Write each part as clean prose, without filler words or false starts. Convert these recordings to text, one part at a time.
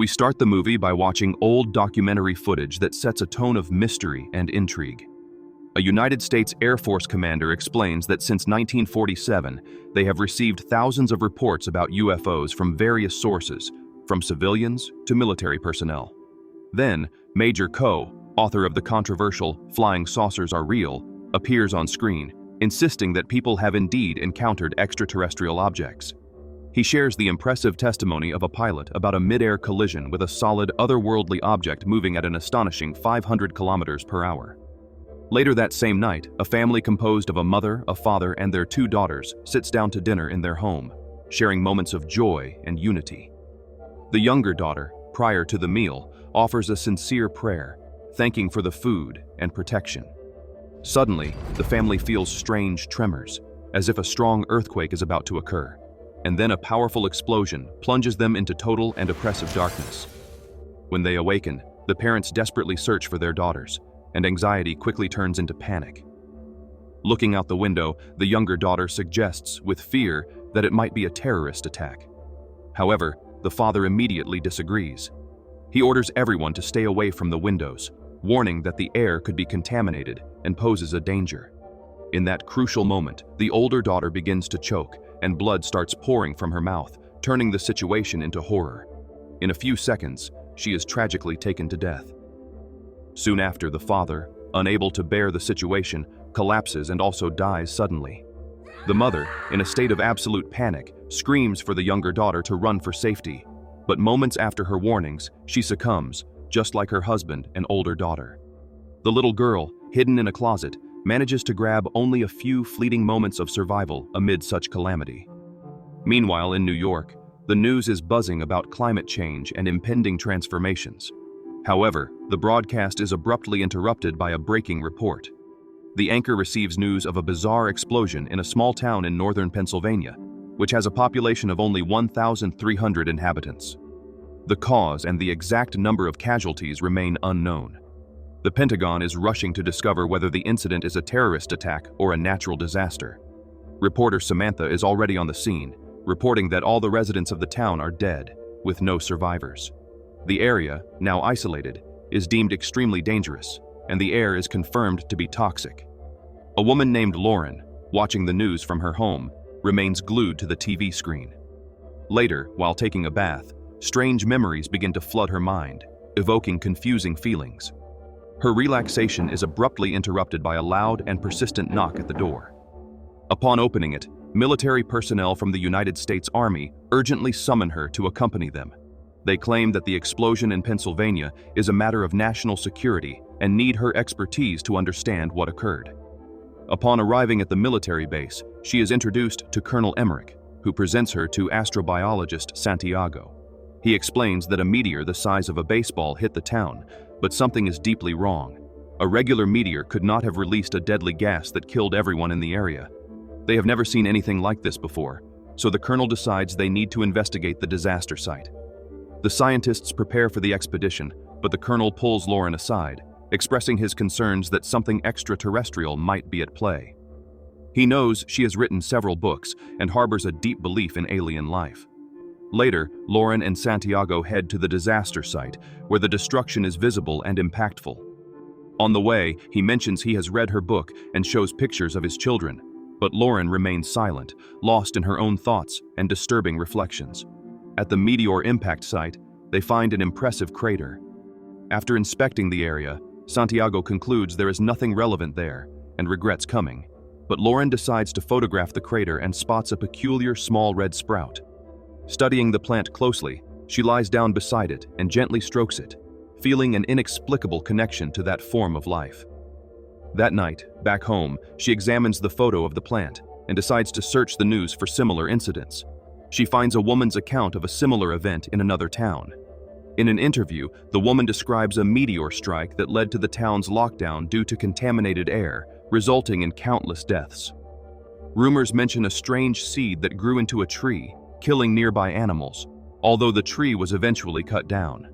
We start the movie by watching old documentary footage that sets a tone of mystery and intrigue. A United States Air Force commander explains that since 1947, they have received thousands of reports about UFOs from various sources, from civilians to military personnel. Then, Major Coe, author of the controversial Flying Saucers Are Real, appears on screen, insisting that people have indeed encountered extraterrestrial objects. He shares the impressive testimony of a pilot about a mid-air collision with a solid otherworldly object moving at an astonishing 500 kilometers per hour. Later that same night, a family composed of a mother, a father, and their 2 daughters sits down to dinner in their home, sharing moments of joy and unity. The younger daughter, prior to the meal, offers a sincere prayer, thanking for the food and protection. Suddenly, the family feels strange tremors, as if a strong earthquake is about to occur, and then a powerful explosion plunges them into total and oppressive darkness. When they awaken, the parents desperately search for their daughters, and anxiety quickly turns into panic. Looking out the window, the younger daughter suggests, with fear, that it might be a terrorist attack. However, the father immediately disagrees. He orders everyone to stay away from the windows, warning that the air could be contaminated and poses a danger. In that crucial moment, the older daughter begins to choke, and blood starts pouring from her mouth, turning the situation into horror. In a few seconds, she is tragically taken to death. Soon after, the father, unable to bear the situation, collapses and also dies suddenly. The mother, in a state of absolute panic, screams for the younger daughter to run for safety, but moments after her warnings, she succumbs, just like her husband and older daughter. The little girl, hidden in a closet, manages to grab only a few fleeting moments of survival amid such calamity. Meanwhile, in New York, the news is buzzing about climate change and impending transformations. However, the broadcast is abruptly interrupted by a breaking report. The anchor receives news of a bizarre explosion in a small town in northern Pennsylvania, which has a population of only 1,300 inhabitants. The cause and the exact number of casualties remain unknown. The Pentagon is rushing to discover whether the incident is a terrorist attack or a natural disaster. Reporter Samantha is already on the scene, reporting that all the residents of the town are dead, with no survivors. The area, now isolated, is deemed extremely dangerous, and the air is confirmed to be toxic. A woman named Lauren, watching the news from her home, remains glued to the TV screen. Later, while taking a bath, strange memories begin to flood her mind, evoking confusing feelings. Her relaxation is abruptly interrupted by a loud and persistent knock at the door. Upon opening it, military personnel from the United States Army urgently summon her to accompany them. They claim that the explosion in Pennsylvania is a matter of national security and need her expertise to understand what occurred. Upon arriving at the military base, she is introduced to Colonel Emmerich, who presents her to astrobiologist Santiago. He explains that a meteor the size of a baseball hit the town, but something is deeply wrong. A regular meteor could not have released a deadly gas that killed everyone in the area. They have never seen anything like this before, so the colonel decides they need to investigate the disaster site. The scientists prepare for the expedition, but the colonel pulls Lauren aside, expressing his concerns that something extraterrestrial might be at play. He knows she has written several books and harbors a deep belief in alien life. Later, Lauren and Santiago head to the disaster site, where the destruction is visible and impactful. On the way, he mentions he has read her book and shows pictures of his children, but Lauren remains silent, lost in her own thoughts and disturbing reflections. At the meteor impact site, they find an impressive crater. After inspecting the area, Santiago concludes there is nothing relevant there and regrets coming, but Lauren decides to photograph the crater and spots a peculiar small red sprout. Studying the plant closely, she lies down beside it and gently strokes it, feeling an inexplicable connection to that form of life. That night, back home, she examines the photo of the plant and decides to search the news for similar incidents. She finds a woman's account of a similar event in another town. In an interview, the woman describes a meteor strike that led to the town's lockdown due to contaminated air, resulting in countless deaths. Rumors mention a strange seed that grew into a tree, killing nearby animals, although the tree was eventually cut down.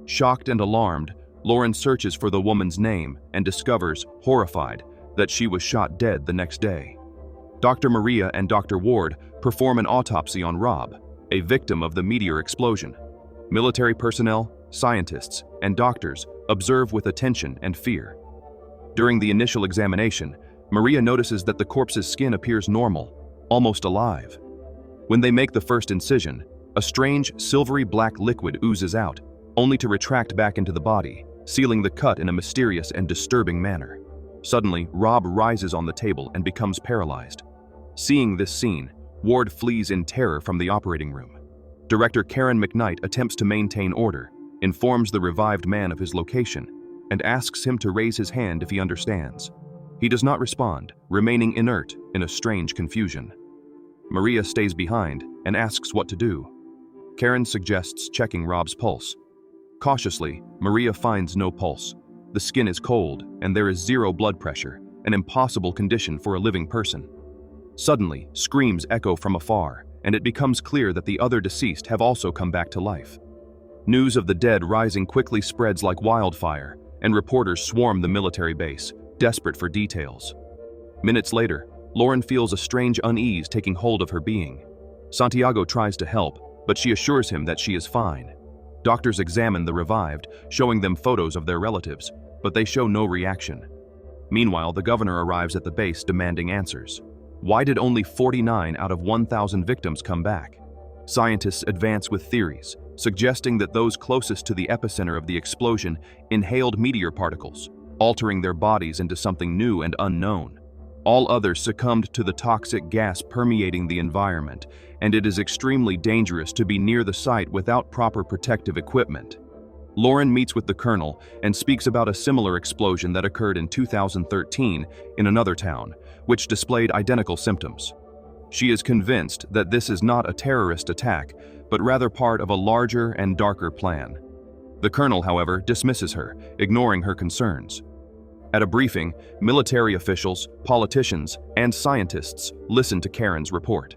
Shocked and alarmed, Lauren searches for the woman's name and discovers, horrified, that she was shot dead the next day. Dr. Maria and Dr. Ward perform an autopsy on Rob, a victim of the meteor explosion. Military personnel, scientists, and doctors observe with attention and fear. During the initial examination, Maria notices that the corpse's skin appears normal, almost alive. When they make the first incision, a strange silvery black liquid oozes out, only to retract back into the body, sealing the cut in a mysterious and disturbing manner. Suddenly, Rob rises on the table and becomes paralyzed. Seeing this scene, Ward flees in terror from the operating room. Director Karen McKnight attempts to maintain order, informs the revived man of his location, and asks him to raise his hand if he understands. He does not respond, remaining inert in a strange confusion. Maria stays behind and asks what to do. Karen suggests checking Rob's pulse. Cautiously, Maria finds no pulse. The skin is cold and there is zero blood pressure, an impossible condition for a living person. Suddenly, screams echo from afar, and it becomes clear that the other deceased have also come back to life. News of the dead rising quickly spreads like wildfire, and reporters swarm the military base, desperate for details. Minutes later, Lauren feels a strange unease taking hold of her being. Santiago tries to help, but she assures him that she is fine. Doctors examine the revived, showing them photos of their relatives, but they show no reaction. Meanwhile, the governor arrives at the base demanding answers. Why did only 49 out of 1,000 victims come back? Scientists advance with theories, suggesting that those closest to the epicenter of the explosion inhaled meteor particles, altering their bodies into something new and unknown. All others succumbed to the toxic gas permeating the environment, and it is extremely dangerous to be near the site without proper protective equipment. Lauren meets with the colonel and speaks about a similar explosion that occurred in 2013 in another town, which displayed identical symptoms. She is convinced that this is not a terrorist attack, but rather part of a larger and darker plan. The colonel, however, dismisses her, ignoring her concerns. At a briefing, military officials, politicians, and scientists listen to Karen's report.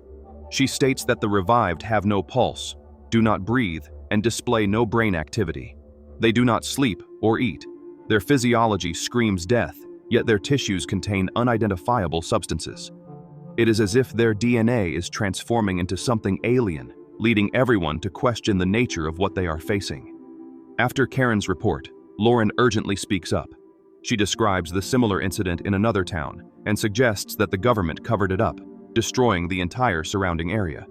She states that the revived have no pulse, do not breathe, and display no brain activity. They do not sleep or eat. Their physiology screams death, yet their tissues contain unidentifiable substances. It is as if their DNA is transforming into something alien, leading everyone to question the nature of what they are facing. After Karen's report, Lauren urgently speaks up. She describes the similar incident in another town and suggests that the government covered it up, destroying the entire surrounding area.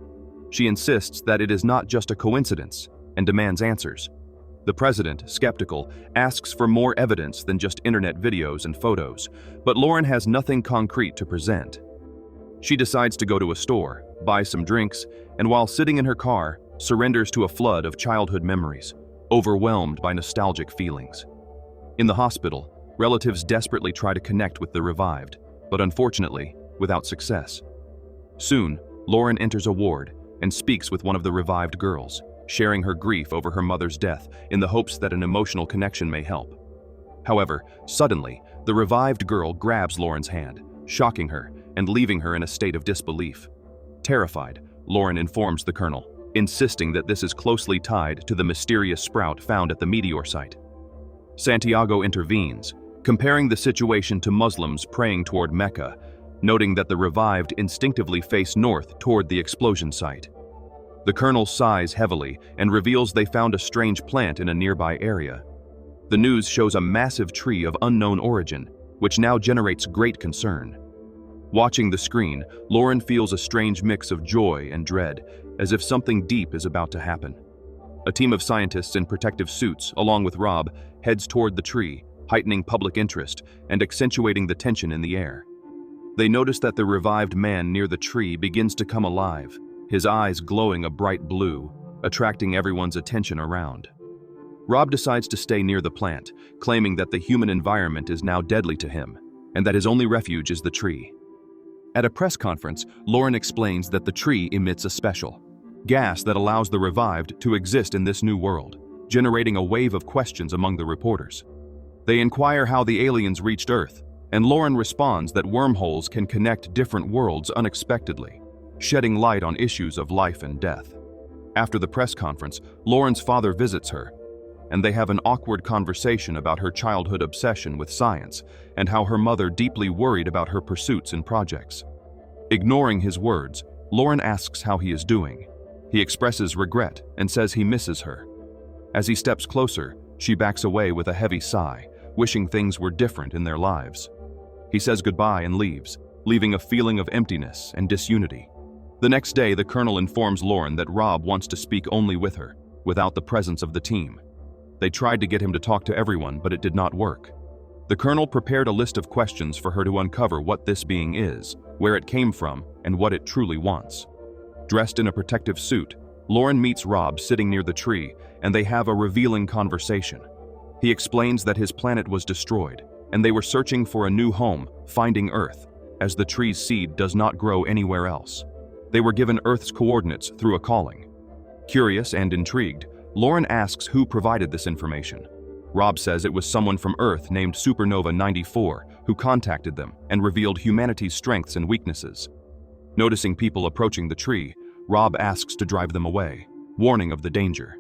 She insists that it is not just a coincidence and demands answers. The president, skeptical, asks for more evidence than just internet videos and photos, but Lauren has nothing concrete to present. She decides to go to a store, buy some drinks, and while sitting in her car, surrenders to a flood of childhood memories, overwhelmed by nostalgic feelings. In the hospital, relatives desperately try to connect with the revived, but unfortunately, without success. Soon, Lauren enters a ward and speaks with one of the revived girls, sharing her grief over her mother's death in the hopes that an emotional connection may help. However, suddenly, the revived girl grabs Lauren's hand, shocking her and leaving her in a state of disbelief. Terrified, Lauren informs the colonel, insisting that this is closely tied to the mysterious sprout found at the meteor site. Santiago intervenes, comparing the situation to Muslims praying toward Mecca, noting that the revived instinctively face north toward the explosion site. The colonel sighs heavily and reveals they found a strange plant in a nearby area. The news shows a massive tree of unknown origin, which now generates great concern. Watching the screen, Lauren feels a strange mix of joy and dread, as if something deep is about to happen. A team of scientists in protective suits, along with Rob, heads toward the tree, heightening public interest and accentuating the tension in the air. They notice that the revived man near the tree begins to come alive, his eyes glowing a bright blue, attracting everyone's attention around. Rob decides to stay near the plant, claiming that the human environment is now deadly to him, and that his only refuge is the tree. At a press conference, Lauren explains that the tree emits a special gas that allows the revived to exist in this new world, generating a wave of questions among the reporters. They inquire how the aliens reached Earth, and Lauren responds that wormholes can connect different worlds unexpectedly, shedding light on issues of life and death. After the press conference, Lauren's father visits her, and they have an awkward conversation about her childhood obsession with science and how her mother deeply worried about her pursuits and projects. Ignoring his words, Lauren asks how he is doing. He expresses regret and says he misses her. As he steps closer, she backs away with a heavy sigh, wishing things were different in their lives. He says goodbye and leaves, leaving a feeling of emptiness and disunity. The next day, the colonel informs Lauren that Rob wants to speak only with her, without the presence of the team. They tried to get him to talk to everyone, but it did not work. The colonel prepared a list of questions for her to uncover what this being is, where it came from, and what it truly wants. Dressed in a protective suit, Lauren meets Rob sitting near the tree, and they have a revealing conversation. He explains that his planet was destroyed, and they were searching for a new home, finding Earth, as the tree's seed does not grow anywhere else. They were given Earth's coordinates through a calling. Curious and intrigued, Lauren asks who provided this information. Rob says it was someone from Earth named Supernova 94 who contacted them and revealed humanity's strengths and weaknesses. Noticing people approaching the tree, Rob asks to drive them away, warning of the danger.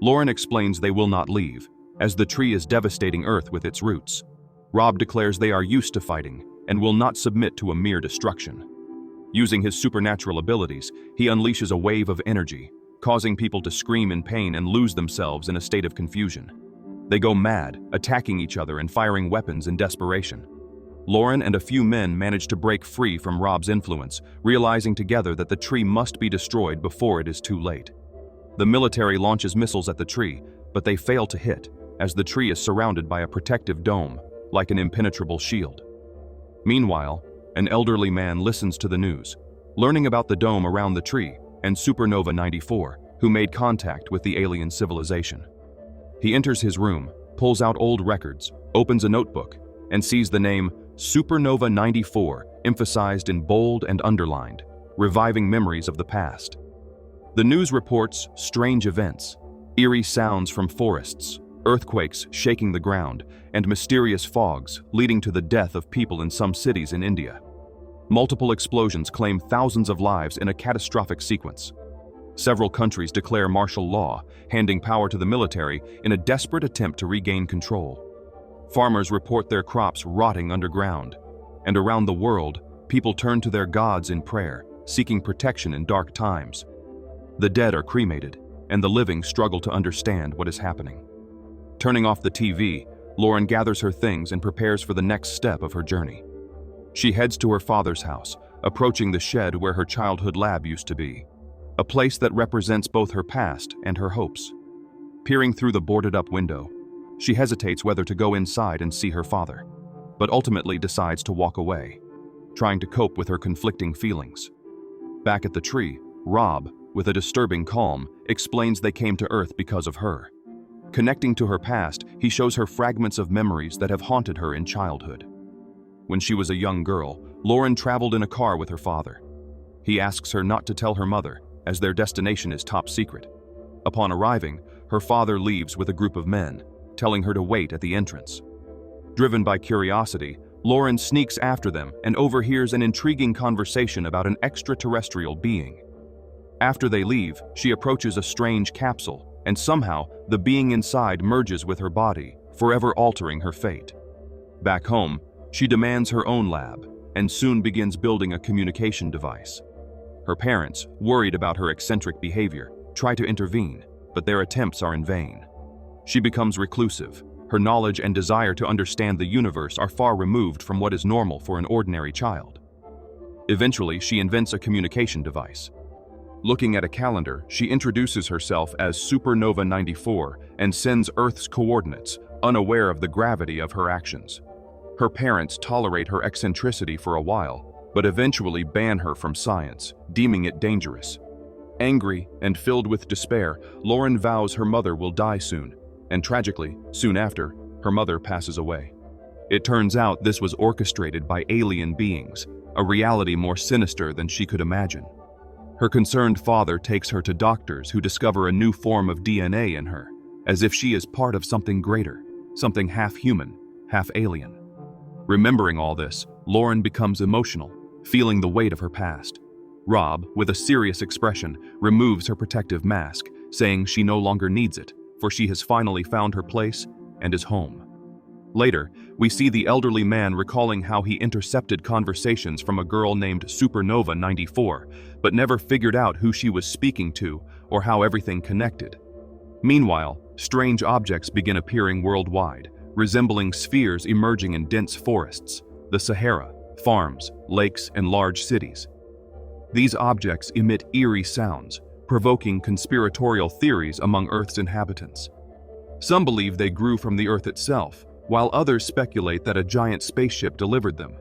Lauren explains they will not leave, as the tree is devastating Earth with its roots. Rob declares they are used to fighting and will not submit to a mere destruction. Using his supernatural abilities, he unleashes a wave of energy, causing people to scream in pain and lose themselves in a state of confusion. They go mad, attacking each other and firing weapons in desperation. Lauren and a few men manage to break free from Rob's influence, realizing together that the tree must be destroyed before it is too late. The military launches missiles at the tree, but they fail to hit, as the tree is surrounded by a protective dome, like an impenetrable shield. Meanwhile, an elderly man listens to the news, learning about the dome around the tree and Supernova 94, who made contact with the alien civilization. He enters his room, pulls out old records, opens a notebook, and sees the name Supernova 94 emphasized in bold and underlined, reviving memories of the past. The news reports strange events, eerie sounds from forests, earthquakes shaking the ground, and mysterious fogs leading to the death of people in some cities in India. Multiple explosions claim thousands of lives in a catastrophic sequence. Several countries declare martial law, handing power to the military in a desperate attempt to regain control. Farmers report their crops rotting underground, and around the world, people turn to their gods in prayer, seeking protection in dark times. The dead are cremated, and the living struggle to understand what is happening. Turning off the TV, Lauren gathers her things and prepares for the next step of her journey. She heads to her father's house, approaching the shed where her childhood lab used to be, a place that represents both her past and her hopes. Peering through the boarded-up window, she hesitates whether to go inside and see her father, but ultimately decides to walk away, trying to cope with her conflicting feelings. Back at the tree, Rob, with a disturbing calm, explains they came to Earth because of her. Connecting to her past, he shows her fragments of memories that have haunted her in childhood. When she was a young girl, Lauren traveled in a car with her father. He asks her not to tell her mother, as their destination is top secret. Upon arriving, her father leaves with a group of men, telling her to wait at the entrance. Driven by curiosity, Lauren sneaks after them and overhears an intriguing conversation about an extraterrestrial being. After they leave, she approaches a strange capsule, and somehow the being inside merges with her body, forever altering her fate. Back home, she demands her own lab and soon begins building a communication device. Her parents, worried about her eccentric behavior, try to intervene, but their attempts are in vain. She becomes reclusive. Her knowledge and desire to understand the universe are far removed from what is normal for an ordinary child. Eventually, she invents a communication device. Looking at a calendar, she introduces herself as Supernova 94 and sends Earth's coordinates, unaware of the gravity of her actions. Her parents tolerate her eccentricity for a while, but eventually ban her from science, deeming it dangerous. Angry and filled with despair, Lauren vows her mother will die soon, and tragically, soon after, her mother passes away. It turns out this was orchestrated by alien beings, a reality more sinister than she could imagine. Her concerned father takes her to doctors who discover a new form of DNA in her, as if she is part of something greater, something half human, half alien. Remembering all this, Lauren becomes emotional, feeling the weight of her past. Rob, with a serious expression, removes her protective mask, saying she no longer needs it, for she has finally found her place and is home. Later, we see the elderly man recalling how he intercepted conversations from a girl named Supernova 94, but never figured out who she was speaking to or how everything connected. Meanwhile, strange objects begin appearing worldwide, resembling spheres emerging in dense forests, the Sahara, farms, lakes, and large cities. These objects emit eerie sounds, provoking conspiratorial theories among Earth's inhabitants. Some believe they grew from the Earth itself, while others speculate that a giant spaceship delivered them.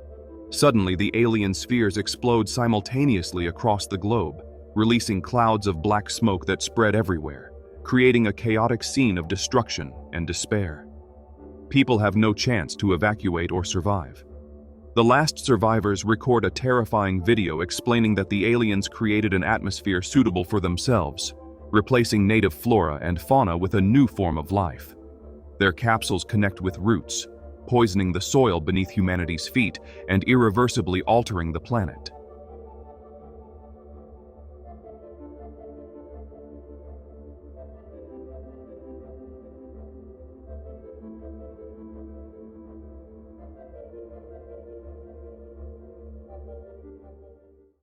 Suddenly, the alien spheres explode simultaneously across the globe, releasing clouds of black smoke that spread everywhere, creating a chaotic scene of destruction and despair. People have no chance to evacuate or survive. The last survivors record a terrifying video explaining that the aliens created an atmosphere suitable for themselves, replacing native flora and fauna with a new form of life. Their capsules connect with roots, poisoning the soil beneath humanity's feet and irreversibly altering the planet.